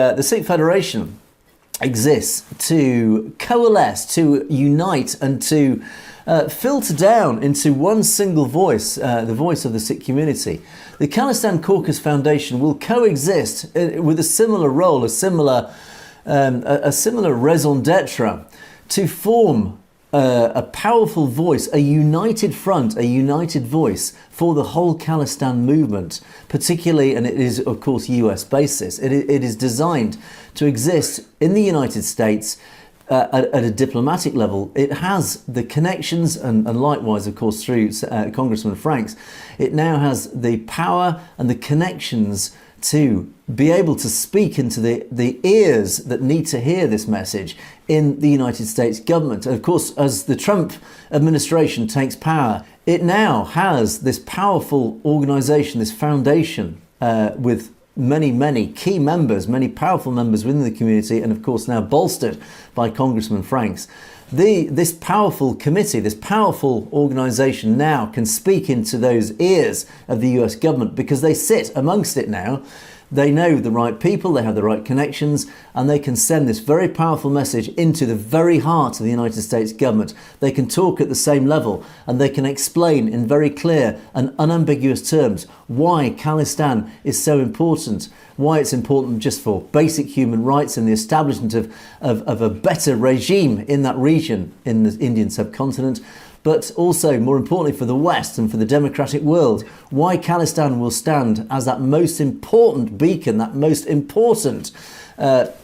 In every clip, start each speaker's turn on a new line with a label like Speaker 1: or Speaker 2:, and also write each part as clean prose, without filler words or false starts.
Speaker 1: The Sikh Federation exists to coalesce, to unite and to filter down into one single voice, the voice of the Sikh community. The Khalistan Caucus Foundation will coexist with a similar role, a similar raison d'etre to form a powerful voice, a united front, a united voice for the whole Khalistan movement, particularly, and it is of course US basis. It is designed to exist in the United States at a diplomatic level. It has the connections and likewise of course through Congressman Franks, it now has the power and the connections to be able to speak into the ears that need to hear this message in the United States government. And of course, as the Trump administration takes power, it now has this powerful organization, this foundation with many key members, many powerful members within the community, and of course now bolstered by Congressman Franks. This powerful committee, this powerful organisation now can speak into those ears of the US government because they sit amongst it now. They know the right people, they have the right connections, and they can send this very powerful message into the very heart of the United States government. They can talk at the same level and they can explain in very clear and unambiguous terms why Khalistan is so important, why it's important just for basic human rights and the establishment of a better regime in that region in the Indian subcontinent, but also, more importantly, for the West and for the democratic world, why Khalistan will stand as that most important beacon, that most important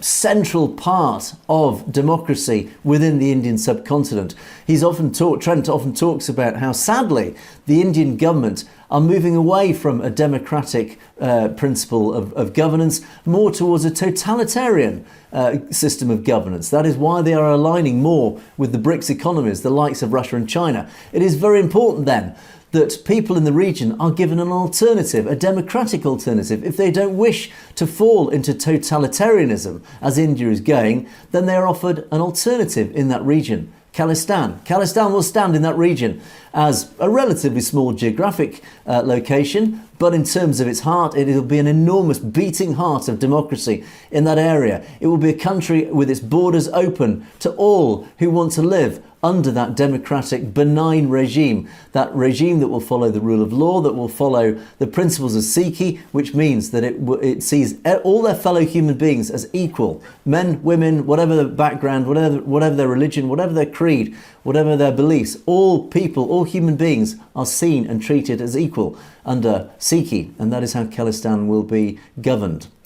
Speaker 1: central part of democracy within the Indian subcontinent. Trent often talks about how sadly the Indian government are moving away from a democratic principle of governance more towards a totalitarian system of governance. That is why they are aligning more with the BRICS economies, the likes of Russia and China. It is very important then that people in the region are given an alternative, a democratic alternative. If they don't wish to fall into totalitarianism, as India is going, then they are offered an alternative in that region. Khalistan. Khalistan will stand in that region as a relatively small geographic location, but in terms of its heart, it will be an enormous beating heart of democracy in that area. It will be a country with its borders open to all who want to live under that democratic, benign regime, that regime that will follow the rule of law, that will follow the principles of Sikhi, which means that it sees all their fellow human beings as equal. Men, women, whatever their background, whatever their religion, whatever their creed, whatever their beliefs, all people, all human beings are seen and treated as equal under Sikhi, and that is how Khalistan will be governed.